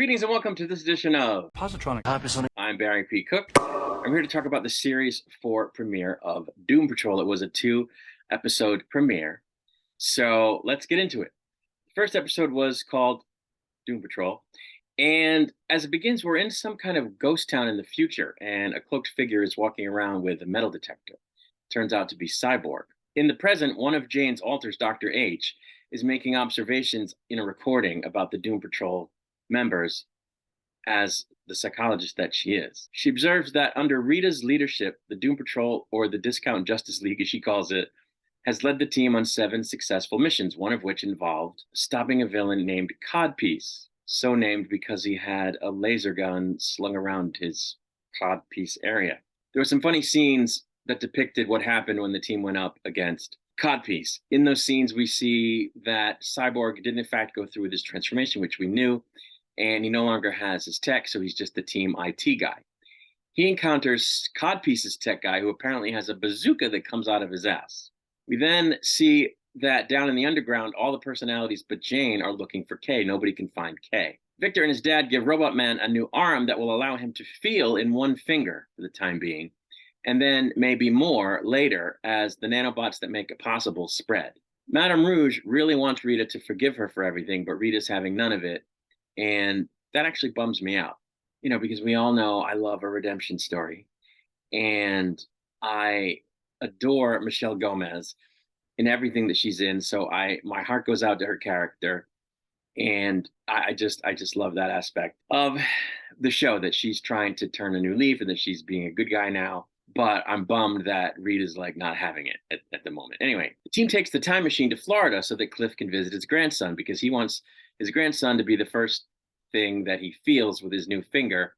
Greetings and welcome to this edition of Positronic. I'm Barry P. Cook. I'm here to talk about the series 4 premiere of Doom Patrol. It was a 2-episode premiere. So let's get into it. The first episode was called Doom Patrol. And as it begins, we're in some kind of ghost town in the future, and a cloaked figure is walking around with a metal detector. Turns out to be CYBORG. In the present, one of Jane's alters, Dr. H, is making observations in a recording about the Doom Patrol members as the psychologist that she is. She observes that under Rita's leadership, the Doom Patrol, or the Discount Justice League as she calls it, has led the team on 7 successful missions, one of which involved stopping a villain named Codpiece, so named because he had a laser gun slung around his Codpiece area. There were some funny scenes that depicted what happened when the team went up against Codpiece. In those scenes, we see that CYBORG did in fact go through with his transformation, which we knew, and he no longer has his tech, so he's just the team IT guy. He encounters Codpiece's tech guy, who apparently has a bazooka that comes out of his ass. We then see that down in the underground, all the personalities but Jane are looking for K. Nobody can find K. Victor and his dad give Robot Man a new arm that will allow him to feel in one finger for the time being, and then maybe more later as the nanobots that make it possible spread. Madame Rouge really wants Rita to forgive her for everything, but Rita's having none of it, and that actually bums me out, because we all know I love a redemption story, and I adore Michelle Gomez in everything that she's in. So my heart goes out to her character, and I just love that aspect of the show, that she's trying to turn a new leaf and that she's being a good guy now. But I'm bummed that Rita's not having it at the moment. Anyway, the team takes the time machine to Florida so that Cliff can visit his grandson, because he wants his grandson to be the first thing that he feels with his new finger,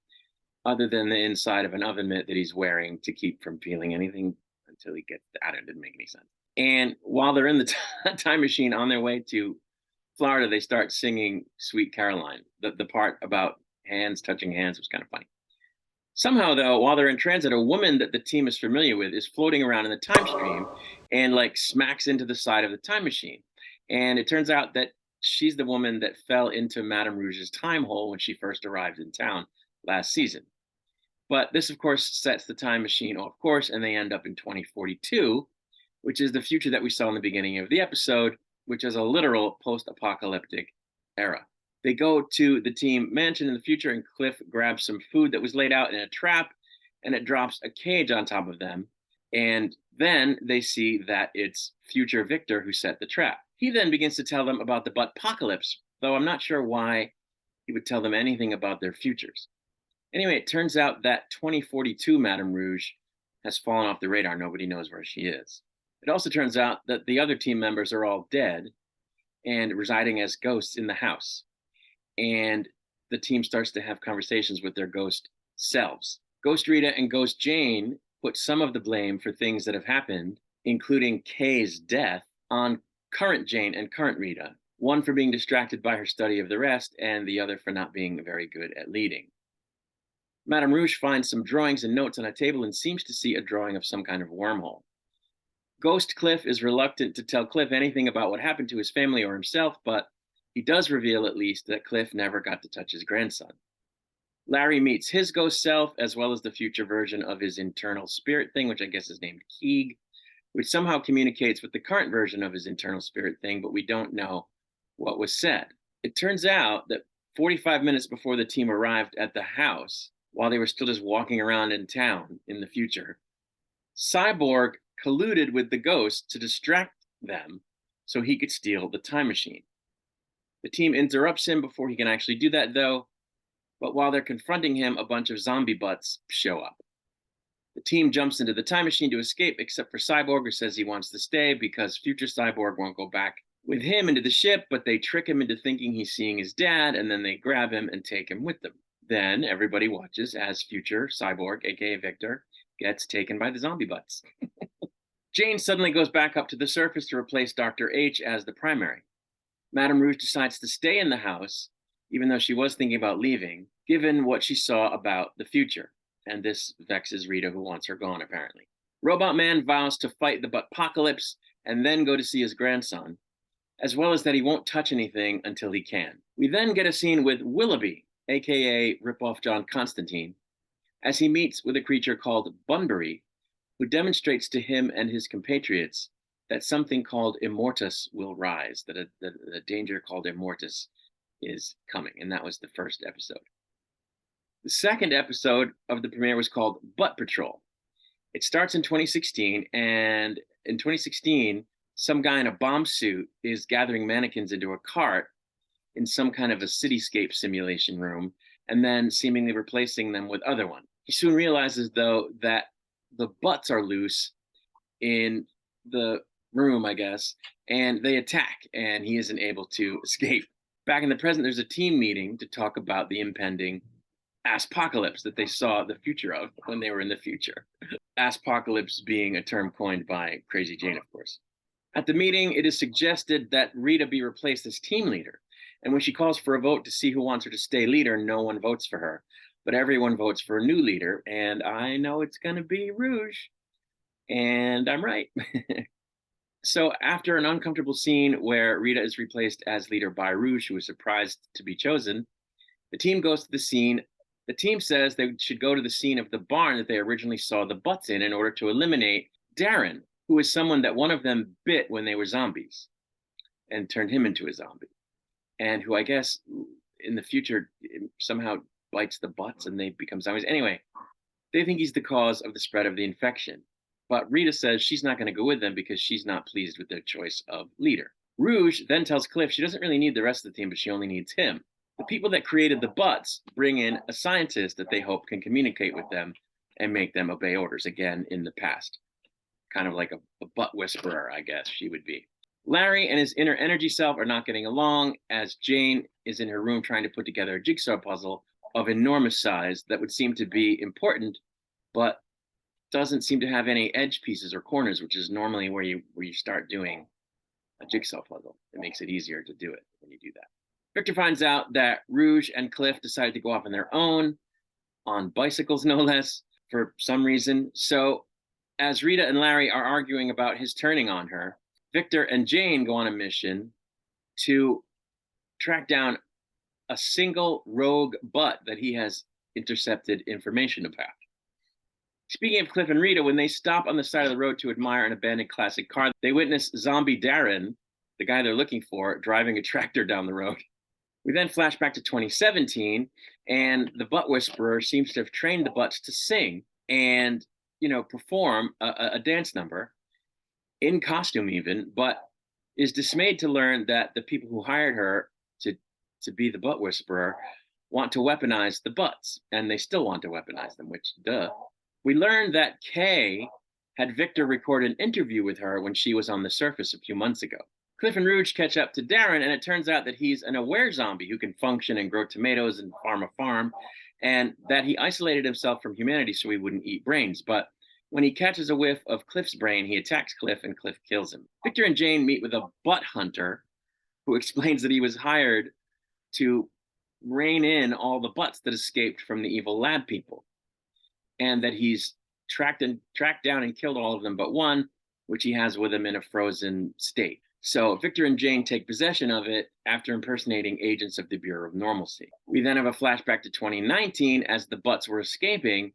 other than the inside of an oven mitt that he's wearing to keep from feeling anything until he gets out. It didn't make any sense. And while they're in the time machine on their way to Florida, they start singing Sweet Caroline. The part about hands touching hands was kind of funny. Somehow, though, while they're in transit, a woman that the team is familiar with is floating around in the time stream and smacks into the side of the time machine. And it turns out that she's the woman that fell into Madame Rouge's time hole when she first arrived in town last season. But this, of course, sets the time machine off course, and they end up in 2042, which is the future that we saw in the beginning of the episode, which is a literal post-apocalyptic era. They go to the team mansion in the future, and Cliff grabs some food that was laid out in a trap, and it drops a cage on top of them. And then they see that it's future Victor who set the trap. He then begins to tell them about the butt-apocalypse, though I'm not sure why he would tell them anything about their futures. Anyway, it turns out that 2042 Madame Rouge has fallen off the radar. Nobody knows where she is. It also turns out that the other team members are all dead and residing as ghosts in the house. And the team starts to have conversations with their ghost selves. Ghost Rita and Ghost Jane put some of the blame for things that have happened, including Kay's death, on current Jane and current Rita. One for being distracted by her study of the rest, and the other for not being very good at leading. Madame Rouge finds some drawings and notes on a table and seems to see a drawing of some kind of wormhole. Ghost Cliff is reluctant to tell Cliff anything about what happened to his family or himself, but he does reveal at least that Cliff never got to touch his grandson. Larry meets his ghost self, as well as the future version of his internal spirit thing, which I guess is named Keeg, which somehow communicates with the current version of his internal spirit thing, but we don't know what was said. It turns out that 45 minutes before the team arrived at the house, while they were still just walking around in town in the future, CYBORG colluded with the ghost to distract them so he could steal the time machine. The team interrupts him before he can actually do that, though, but while they're confronting him, a bunch of zombie butts show up. The team jumps into the time machine to escape, except for CYBORG, who says he wants to stay because future CYBORG won't go back with him into the ship, but they trick him into thinking he's seeing his dad, and then they grab him and take him with them. Then everybody watches as future CYBORG, aka Victor, gets taken by the zombie butts. Jane suddenly goes back up to the surface to replace Dr. H as the primary. Madame Rouge decides to stay in the house, even though she was thinking about leaving, given what she saw about the future. And this vexes Rita, who wants her gone, apparently. Robot Man vows to fight the butt-apocalypse and then go to see his grandson, as well as that he won't touch anything until he can. We then get a scene with Willoughby, aka ripoff John Constantine, as he meets with a creature called Bunbury, who demonstrates to him and his compatriots that something called Immortus will rise, that a danger called Immortus is coming. And that was the first episode. The second episode of the premiere was called Butt Patrol. It starts in 2016, and in 2016, some guy in a bomb suit is gathering mannequins into a cart in some kind of a cityscape simulation room, and then seemingly replacing them with other ones. He soon realizes, though, that the butts are loose in the room, I guess, and they attack, and he isn't able to escape. Back in the present, there's a team meeting to talk about the impending apocalypse that they saw the future of when they were in the future. Apocalypse being a term coined by Crazy Jane, of course. At the meeting, it is suggested that Rita be replaced as team leader. And when she calls for a vote to see who wants her to stay leader, no one votes for her. But everyone votes for a new leader. And I know it's going to be Rouge. And I'm right. So after an uncomfortable scene where Rita is replaced as leader by Rouge, who is surprised to be chosen, the team goes to the scene. The team says they should go to the scene of the barn that they originally saw the butts in order to eliminate Darren, who is someone that one of them bit when they were zombies and turned him into a zombie. And who I guess in the future somehow bites the butts and they become zombies. Anyway, they think he's the cause of the spread of the infection. But Rita says she's not going to go with them because she's not pleased with their choice of leader. Rouge then tells Cliff she doesn't really need the rest of the team, but she only needs him. The people that created the butts bring in a scientist that they hope can communicate with them and make them obey orders again in the past. Kind of like a butt whisperer, I guess she would be. Larry and his inner energy self are not getting along as Jane is in her room trying to put together a jigsaw puzzle of enormous size that would seem to be important, but doesn't seem to have any edge pieces or corners, which is normally where you start doing a jigsaw puzzle. It makes it easier to do it when you do that. Victor finds out that Rouge and Cliff decided to go off on their own, on bicycles no less, for some reason. So as Rita and Larry are arguing about his turning on her, Victor and Jane go on a mission to track down a single rogue butt that he has intercepted information about. Speaking of Cliff and Rita, when they stop on the side of the road to admire an abandoned classic car, they witness zombie Darren, the guy they're looking for, driving a tractor down the road. We then flash back to 2017, and the butt whisperer seems to have trained the butts to sing and, perform a dance number in costume even, but is dismayed to learn that the people who hired her to be the butt whisperer want to weaponize the butts, and they still want to weaponize them, which, duh. We learned that Kay had Victor record an interview with her when she was on the surface a few months ago. Cliff and Rouge catch up to Darren, and it turns out that he's an aware zombie who can function and grow tomatoes and farm a farm, and that he isolated himself from humanity so he wouldn't eat brains. But when he catches a whiff of Cliff's brain, he attacks Cliff, and Cliff kills him. Victor and Jane meet with a butt hunter who explains that he was hired to rein in all the butts that escaped from the evil lab people, and that he's tracked down and killed all of them but one, which he has with him in a frozen state. So Victor and Jane take possession of it after impersonating agents of the Bureau of Normalcy. We then have a flashback to 2019 as the butts were escaping,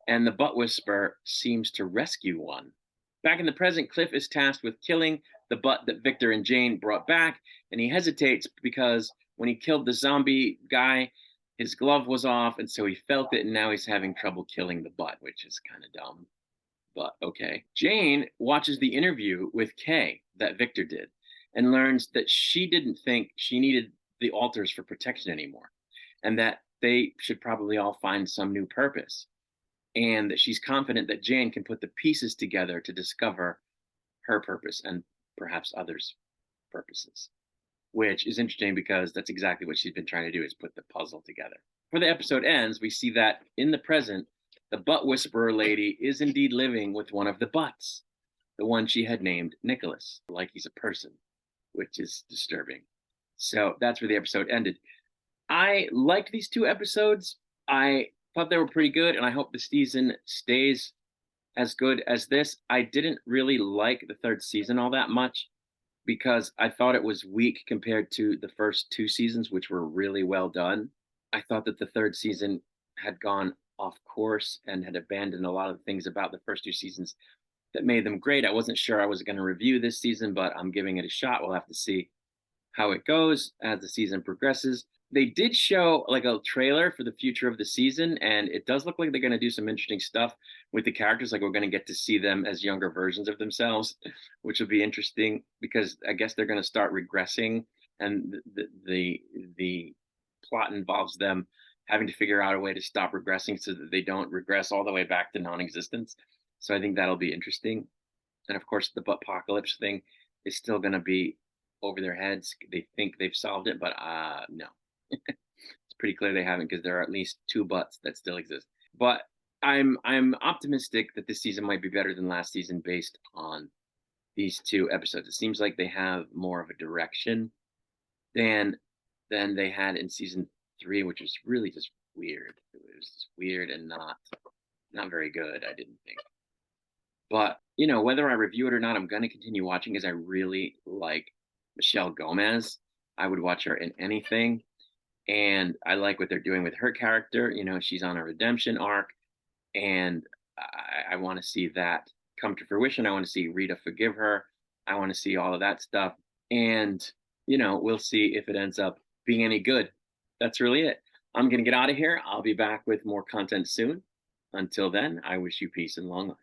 and the butt whisperer seems to rescue one. Back in the present, Cliff is tasked with killing the butt that Victor and Jane brought back, and he hesitates because when he killed the zombie guy, his glove was off, and so he felt it, and now he's having trouble killing the butt, which is kind of dumb. But okay. Jane watches the interview with Kay that Victor did and learns that she didn't think she needed the altars for protection anymore, and that they should probably all find some new purpose, and that she's confident that Jane can put the pieces together to discover her purpose and perhaps others' purposes, which is interesting because that's exactly what she's been trying to do, is put the puzzle together. Before the episode ends, we see that in the present, the butt whisperer lady is indeed living with one of the butts, the one she had named Nicholas, like he's a person, which is disturbing. So that's where the episode ended. I liked these two episodes. I thought they were pretty good, and I hope the season stays as good as this. I didn't really like the third season all that much because I thought it was weak compared to the first two seasons, which were really well done. I thought that the third season had gone off course and had abandoned a lot of the things about the first two seasons that made them great. I wasn't sure I was going to review this season, but I'm giving it a shot. We'll have to see how it goes as the season progresses. They did show like a trailer for the future of the season, and it does look like they're going to do some interesting stuff with the characters. Like we're going to get to see them as younger versions of themselves, which will be interesting because I guess they're going to start regressing, and the plot involves them having to figure out a way to stop regressing so that they don't regress all the way back to non-existence. So I think that'll be interesting. And of course, the apocalypse thing is still going to be over their heads. They think they've solved it, but no, it's pretty clear they haven't because there are at least two butts that still exist. But I'm optimistic that this season might be better than last season based on these two episodes. It seems like they have more of a direction than they had in season three, which was really just weird. It was just weird and not very good. I didn't think. But whether I review it or not, I'm going to continue watching because I really like Michelle Gomez. I would watch her in anything. And I like what they're doing with her character. She's on a redemption arc, and I want to see that come to fruition. I want to see Rita forgive her. I want to see all of that stuff. And, we'll see if it ends up being any good. That's really it. I'm going to get out of here. I'll be back with more content soon. Until then, I wish you peace and long life.